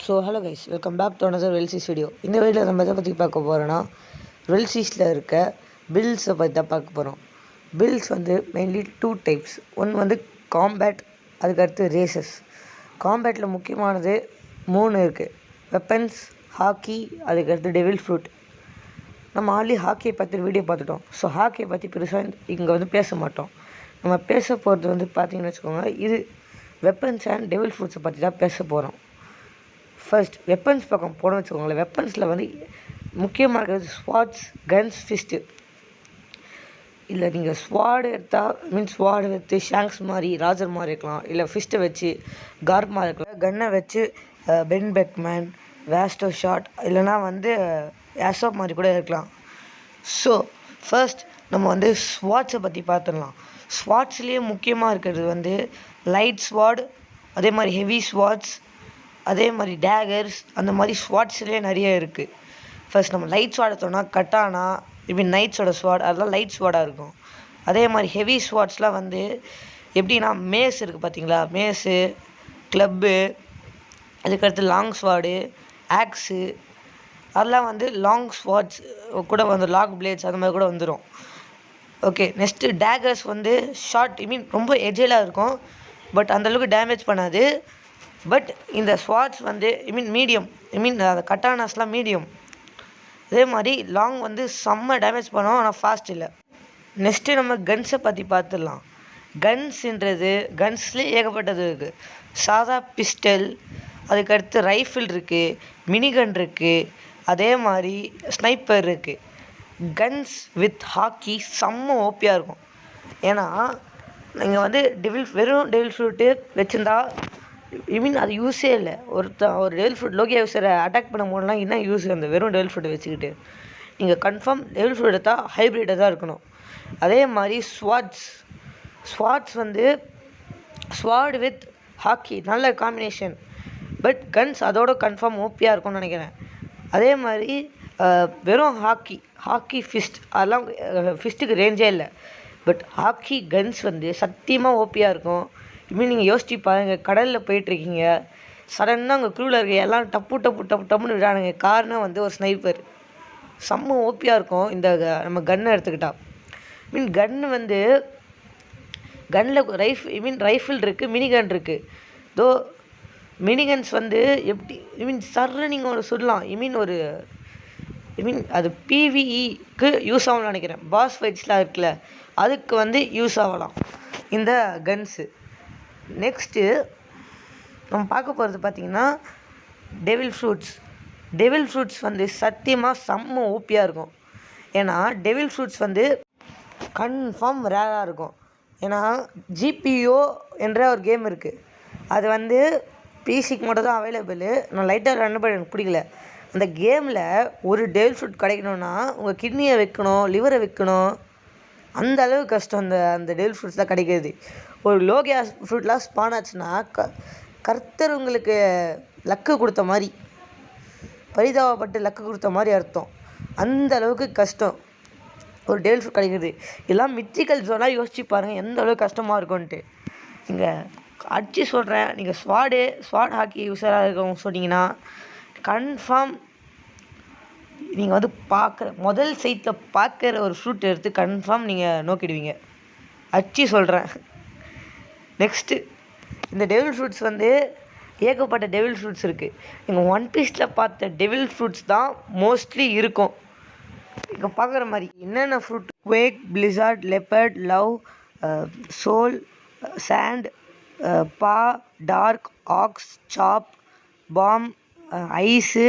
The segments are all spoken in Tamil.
So hello guys, welcome back to another வெல்சிஸ் வீடியோ. இந்த வீடியோவில் நம்ம எதை பற்றி பார்க்க போகிறோன்னா, வெல்சிஸில் இருக்க பில்ஸை பற்றி தான் பார்க்க போகிறோம். பில்ஸ் வந்து மெயின்லி 2 டைப்ஸ். ஒன்று வந்து காம்பேட், அதுக்கடுத்து ரேசஸ். காம்பேட்டில் முக்கியமானது 3 இருக்குது: வெப்பன்ஸ், ஹாக்கி, அதுக்கடுத்து டெவில் ஃப்ரூட். நம்ம ஆல்ரெடி ஹாக்கியை பற்றி வீடியோ பார்த்துட்டோம். ஸோ ஹாக்கியை பற்றி பெருசாக இங்கே வந்து பேச மாட்டோம். நம்ம பேச போகிறது வந்து பார்த்திங்கன்னு வச்சுக்கோங்க, இது வெப்பன்ஸ் அண்ட் டெவில் ஃப்ரூட்ஸை பற்றி தான் பேச போகிறோம். ஃபர்ஸ்ட் வெப்பன்ஸ் பக்கம் போனோம்னு வச்சுக்கோங்களேன். வெப்பன்ஸில் வந்து முக்கியமாக இருக்கிறது ஸ்வாட்ஸ், கன்ஸ், ஃபிஸ்ட்டு. இல்லை நீங்கள் ஸ்வாடு எடுத்தால் ஸ்வாடு வச்சு ஷாங்க்ஸ் மாதிரி, ராஜர் மாதிரி இருக்கலாம். இல்லை ஃபிஸ்ட்டை வச்சு கார்ப் மாதிரி இருக்கலாம். கன்னை வச்சு பென் பெக்மேன், வேஸ்டோ ஷாட், இல்லைனா வந்து ஆசோப் மாதிரி கூட இருக்கலாம். ஸோ ஃபர்ஸ்ட் நம்ம வந்து ஸ்வாட்ஸை பற்றி பார்த்துடலாம். ஸ்வாட்ஸ்லேயே முக்கியமாக இருக்கிறது வந்து லைட் ஸ்வாட், அதே மாதிரி ஹெவி ஸ்வாட்ஸ், அதே மாதிரி டேகர்ஸ், அந்த மாதிரி ஸ்வாட்ஸ்லேயே நிறைய இருக்குது. ஃபர்ஸ்ட் நம்ம லைட் ஸ்வாட் எடுத்தோம்னா கட்டானா, நைட்ஸோட ஸ்வாட், அதெல்லாம் லைட் ஸ்வாடாக இருக்கும். அதே மாதிரி ஹெவி ஸ்வாட்ஸ்லாம் வந்து எப்படின்னா மேஸ் இருக்குது பார்த்தீங்களா, மேஸு, கிளப்பு, அதுக்கடுத்து லாங் ஸ்வாடு, ஆக்ஸு, அதெல்லாம் வந்து லாங் ஸ்வாட்ஸ் கூட வந்து லாக் பிளேட்ஸ் அந்த மாதிரி கூட வந்துடும். ஓகே, நெக்ஸ்ட்டு டேகர்ஸ் வந்து ஷார்ட், ரொம்ப எஜைலாக இருக்கும், பட் அந்தளவுக்கு டேமேஜ் பண்ணாது. பட் இந்த ஸ்வாட்ஸ் வந்து மீடியம், அந்த கட்டானாஸ்லாம் மீடியம். அதே மாதிரி லாங் வந்து செம்ம டேமேஜ் பண்ணோம், ஆனால் ஃபாஸ்ட் இல்லை. நெக்ஸ்ட்டு நம்ம கன்ஸை பற்றி பார்த்துடலாம். கன்ஸ்லேயே ஏகப்பட்டது இருக்குது. சாதா பிஸ்டல், அதுக்கடுத்து ரைஃபிள் இருக்குது, மினிகன் இருக்குது, அதே மாதிரி ஸ்னைப்பர் இருக்குது. கன்ஸ் வித் ஹாக்கி செம்ம ஓப்பியாக இருக்கும். ஏன்னா நீங்கள் வந்து வெறும் டெவில் ஃப்ரூட்டு வச்சுருந்தா அது யூஸே இல்லை. ஒரு டெவில் ஃப்ரூட் லோகியா யூஸரை அட்டாக் பண்ண போடலாம், என்ன யூஸ் அந்த வெறும் டெவில் ஃப்ரூட்டை வச்சுக்கிட்டு? நீங்கள் கன்ஃபார்ம் டெவில் ஃப்ரூட் எடுத்தால் ஹைப்ரிட்டாக தான் இருக்கணும். அதே மாதிரி ஸ்வாட்ஸ் வந்து ஸ்வாட் வித் ஹாக்கி நல்ல காம்பினேஷன். பட் கன்ஸ் அதோட கன்ஃபார்ம் ஓப்பியாக இருக்கும்னு நினைக்கிறேன். அதே மாதிரி வெறும் ஹாக்கி ஃபிஸ்ட், அதெல்லாம் ஃபிஸ்ட்டுக்கு ரேஞ்சே இல்லை. பட் ஹாக்கி கன்ஸ் வந்து சத்தியமாக ஓப்பியாக இருக்கும். நீங்கள் யோசிச்சு பாருங்கள், கடலில் போயிட்டுருக்கீங்க, சடனாக உங்கள் க்ரூவில் இருக்க எல்லாம் டப்புன்னு விடானுங்க. காரணம் வந்து ஒரு ஸ்னைப்பர். செம்ம ஓப்பியாக இருக்கும் இந்த நம்ம கன்னை எடுத்துக்கிட்டால். கன்று வந்து கன்னில் ரைஃபிள் இருக்குது, மினிகன் இருக்குது. தோ மினிகன்ஸ் வந்து எப்படி சர்ன்னு நீங்கள் ஒரு சொல்லலாம். ஒரு அது PvEக்கு யூஸ் ஆகும்னு நினைக்கிறேன். பாஸ் ஃபைட்ஸ்லாம் இருக்குல்ல, அதுக்கு வந்து யூஸ் ஆகலாம் இந்த கன்ஸு. நெக்ஸ்ட்டு நம்ம பார்க்க போகிறது பார்த்திங்கன்னா டெவில் ஃப்ரூட்ஸ் வந்து சத்தியமாக செம்ம ஓப்பியாக இருக்கும். ஏன்னா டெவில் ஃப்ரூட்ஸ் வந்து கன்ஃபார்ம் ரேராக இருக்கும். ஏன்னா GPO என்ற ஒரு கேம் இருக்குது. அது வந்து பிசிக்கு மட்டும் தான் அவைலபிள். நான் லைட்டாக ரன் பண்ண எனக்கு பிடிக்கல. அந்த கேமில் ஒரு டெவில் ஃப்ரூட் கிடைக்கணுன்னா உங்கள் கிட்னியை வைக்கணும், லிவரை வைக்கணும், அந்த அளவுக்கு கஷ்டம் அந்த டெவில் ஃப்ரூட்ஸ் தான் கிடைக்கிறது. ஒரு லோகியா ஃப்ரூட்லாம் ஸ்பான் ஆச்சுன்னா கர்த்தர் உங்களுக்கு லக்கு கொடுத்த மாதிரி, பரிதாபப்பட்டு லக்கு கொடுத்த மாதிரி அர்த்தம். அந்த அளவுக்கு கஷ்டம் ஒரு டெவில் ஃப்ரூட் கிடைக்கிறது. எல்லாம் மித்திக்கல் ஜோனாக யோசிச்சு பாருங்கள் எந்த அளவுக்கு கஷ்டமாக இருக்கும்ன்ட்டு. நீங்கள் அடிச்சு சொல்கிறேன், நீங்கள் ஸ்வாட் ஹாக்கி யூஸராக இருக்கவங்க சொன்னீங்கன்னா கன்ஃபார்ம் நீங்கள் வந்து முதல் சைட்டில் பார்க்குற ஒரு ஃப்ரூட் எடுத்து கன்ஃபார்ம் நீங்கள் நோக்கிடுவீங்க. அடிச்சு சொல்கிறேன். நெக்ஸ்ட்டு இந்த டெவில் ஃப்ரூட்ஸ் வந்து ஏகப்பட்ட டெவில் ஃப்ரூட்ஸ் இருக்குது. நீங்கள் ஒன் பீஸில் பார்த்த டெவில் ஃப்ரூட்ஸ் தான் மோஸ்ட்லி இருக்கும் இங்கே பார்க்குற மாதிரி. என்னென்ன fruit: quake, blizzard, leopard, love, soul, sand, paw, dark, ox, chop, bomb, ice,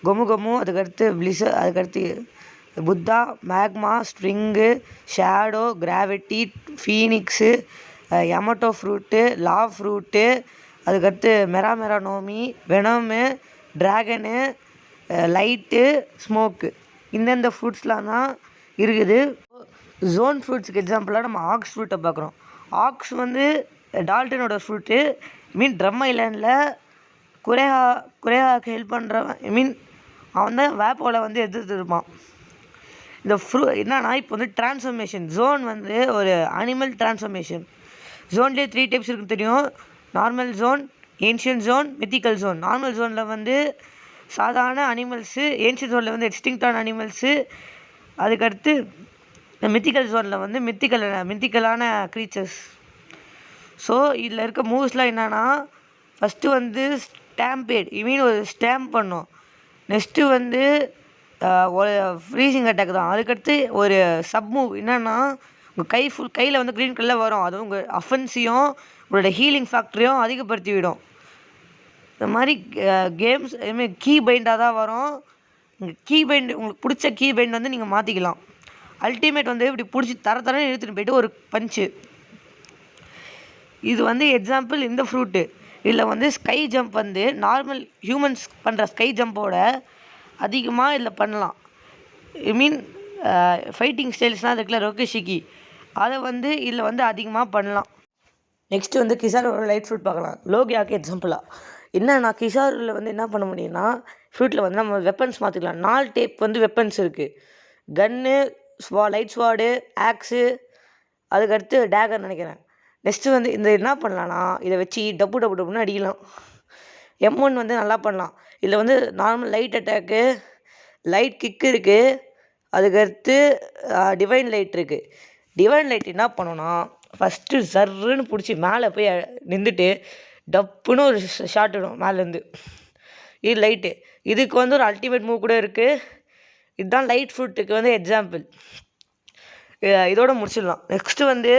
Gomu, அதுக்கடுத்து பிளிஸர், அதுக்கடுத்து Buddha, magma, string, shadow, gravity, phoenix, Yamato fruit, law fruit, அதுக்கடுத்து மெரானோமி, வெனமு, ட்ராகனு, லைட்டு, ஸ்மோக்கு. இந்தந்த ஃப்ரூட்ஸ்லாம் தான் இருக்குது. ஜோன் ஃப்ரூட்ஸுக்கு எக்ஸாம்பிளாக நம்ம ஆக்ஸ் ஃப்ரூட்டை பார்க்குறோம். ஆக்ஸ் வந்து டால்டனோட ஃப்ரூட்டு. ட்ரம் ஐலாண்டில் குரேகாவுக்கு ஹெல்ப் பண்ணுறவன், அவன் தான் வேப்போவில் வந்து எதிர்த்து இருப்பான். இந்த என்னன்னா இப்போ வந்து டிரான்ஸ்ஃபர்மேஷன் ஜோன் வந்து ஒரு அனிமல் டிரான்ஸ்ஃபர்மேஷன். ஜோன்லேயே 3 டைப்ஸ் இருக்குன்னு தெரியும்: normal zone, ancient zone, mythical zone. Normal ஜோனில் வந்து சாதாரண அனிமல்ஸு, ஏன்ஷியன் ஜோனில் வந்து எக்ஸ்டிங்க்டான அனிமல்ஸு, அதுக்கடுத்து மித்திக்கல் ஜோனில் வந்து மித்திக்கலான க்ரீச்சர்ஸ். ஸோ இதில் இருக்க மூவ்ஸ்லாம் என்னென்னா, ஃபஸ்ட்டு வந்து ஸ்டாம்பேட், ஒரு ஸ்டாம்ப் பண்ணும். நெக்ஸ்ட்டு வந்து ஒரு ஃப்ரீசிங் அட்டாக் தான். அதுக்கடுத்து ஒரு சப் மூவ் என்னென்னா, உங்கள் கையில் வந்து க்ரீன் கலரில் வரும். அதுவும் உங்கள் அஃபென்ஸையும் உங்களோட ஹீலிங் ஃபேக்டரையும் அதிகப்படுத்தி விடும். இந்த மாதிரி கேம்ஸ் இதுமாரி கீ பைண்டாக தான் வரும். உங்கள் கீ பைண்ட் உங்களுக்கு பிடிச்ச கீ பைண்ட் வந்து நீங்கள் மாற்றிக்கலாம். அல்டிமேட் வந்து இப்படி பிடிச்சி தரன்னு இழுத்துட்டு போய்ட்டு ஒரு பஞ்சு. இது வந்து எக்ஸாம்பிள் இந்த ஃப்ரூட்டு. இதில் வந்து ஸ்கை ஜம்ப் வந்து நார்மல் ஹியூமன்ஸ் பண்ணுற ஸ்கை ஜம்போட அதிகமாக இதில் பண்ணலாம். ஃபைட்டிங் ஸ்டைல்ஸ்லாம் இருக்குல்ல ரொக்குஷிக்கி, அதை வந்து இதில் வந்து அதிகமாக பண்ணலாம். நெக்ஸ்ட்டு வந்து கிசாரோட லைட் ஃப்ரூட் பார்க்கலாம். லோகியாவுக்கு எக்ஸாம்பிளாக என்னன்னா, கிசாரில் வந்து என்ன பண்ண முடியும்னா, ஃப்ரூட்டில் வந்து நம்ம வெப்பன்ஸ் மாற்றிக்கலாம். 4 டைப் வந்து வெப்பன்ஸ் இருக்குது. கன்னு, லைட் ஸ்வாடு, ஆக்ஸு, அதுக்கடுத்து டேகர் நினைக்கிறேன். நெக்ஸ்ட்டு வந்து இந்த என்ன பண்ணலான்னா, இதை வச்சு டப்புன்னு அடிக்கலாம். M1 வந்து நல்லா பண்ணலாம். இதில் வந்து normal light attack, light kick இருக்குது. அதுக்கடுத்து டிவைன் லைட் இருக்குது. டிவைன் லைட் என்ன பண்ணோன்னா, ஃபஸ்ட்டு சர்ருன்னு பிடிச்சி மேலே போய் நின்றுட்டு டப்புன்னு ஒரு ஷாட் விடும் மேலேருந்து. இது லைட்டு. இதுக்கு வந்து ஒரு அல்டிமேட் மூவ் கூட இருக்குது. இதுதான் லைட் ஃப்ரூட்டுக்கு வந்து எக்ஸாம்பிள். இதோட முடிச்சிடலாம். நெக்ஸ்ட்டு வந்து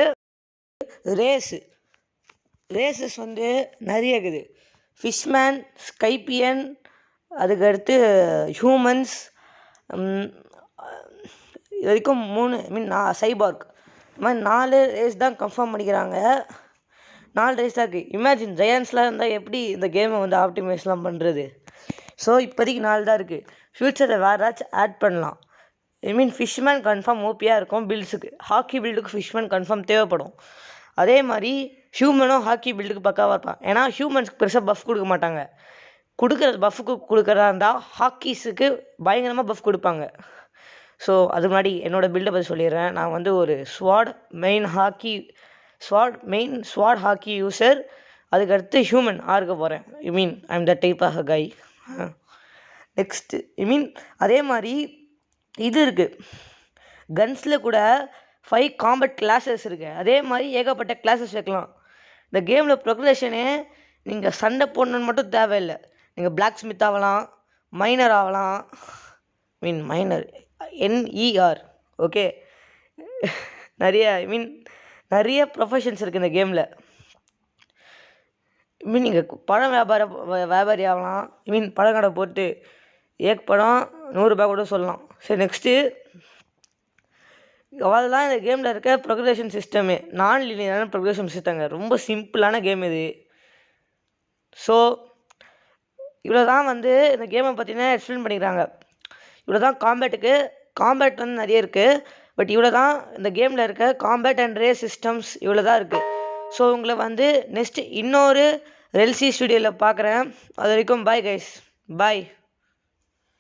ரேசஸ் வந்து நிறைய இருக்குது. ஃபிஷ்மேன், ஸ்கைப்பியன், அதுக்கடுத்து ஹியூமன்ஸ், இது வரைக்கும் 3 சைபார்க். இந்த மாதிரி 4 ரேஸ் தான் கன்ஃபார்ம் பண்ணிக்கிறாங்க. 4 ரேஸ் தான் இருக்குது. இமேஜின் ஜெயன்ஸ்லாம் இருந்தால் எப்படி இந்த கேமை வந்து ஆப்டிமைஸ்லாம் பண்ணுறது. ஸோ இப்போதைக்கு 4 தான் இருக்குது. ஃப்யூச்சரில் வேறு ஏதாச்சும் ஆட் பண்ணலாம். ஃபிஷ்மேன் கன்ஃபார்ம் ஓபியாக இருக்கும் பில்ட்ஸுக்கு. ஹாக்கி பில்டுக்கு ஃபிஷ்மேன் கன்ஃபார்ம் தேவைப்படும். அதே மாதிரி ஹியூமனும் ஹாக்கி பில்டுக்கு பக்காவாக இருப்பான். ஏன்னா ஹியூமன்ஸ்க்கு பெருசாக பஃப் கொடுக்க மாட்டாங்க. கொடுக்குறது பஃப்புக்கு கொடுக்குறதா இருந்தால் ஹாக்கீஸுக்கு பயங்கரமாக பஃப் கொடுப்பாங்க. ஸோ அதுக்கு முன்னாடி என்னோடய பில்டை பற்றி சொல்லிடுறேன். நான் வந்து ஒரு ஸ்வாட் மெயின் ஹாக்கி யூஸர். அதுக்கடுத்து ஹியூமன் ஆர்க்க போகிறேன். I am the type of a guy. Next அதே மாதிரி இது இருக்குது. கன்ஸில் கூட 5 காம்பட் கிளாஸஸ் இருக்குது. அதே மாதிரி ஏகப்பட்ட கிளாஸஸ் வைக்கலாம். இந்த கேமில் ப்ரொக்ரஷனே நீங்கள் சண்டை போடணுன்னு மட்டும் தேவையில்லை. நீங்கள் பிளாக் ஸ்மித் ஆகலாம், மைனர் ஆகலாம். Minor NER. ஓகே, நிறைய ப்ரொஃபஷன்ஸ் இருக்குது இந்த கேமில். நீங்கள் பழம் வியாபாரி ஆகலாம். பழக்கடை போட்டு பழம் 100 ரூபாய் கூட சொல்லலாம். சரி, நெக்ஸ்ட்டு அவ்வளோதான் இந்த கேமில் இருக்க ப்ரொக்ரஷன் சிஸ்டமே. நான் லீனியரான ப்ரொக்ரஷன் சிஸ்டங்க. ரொம்ப சிம்பிளான கேம் இது. ஸோ இவ்வளோ தான் வந்து இந்த கேமை பற்றின எக்ஸ்பிளைன் பண்ணிக்கிறாங்க. இவ்வளோ தான் காம்பேட் வந்து நிறைய இருக்குது. பட் இவ்வளோ தான் இந்த கேமில் இருக்க காம்பேட் அண்ட் ரேஸ் சிஸ்டம்ஸ் இவ்வளோ தான் இருக்குது. ஸோ உங்களை வந்து நெக்ஸ்ட்டு இன்னொரு ரெல்சி ஸ்டுடியோவில் பார்க்குறேன். அது வரைக்கும் பாய் கைஸ், பாய்.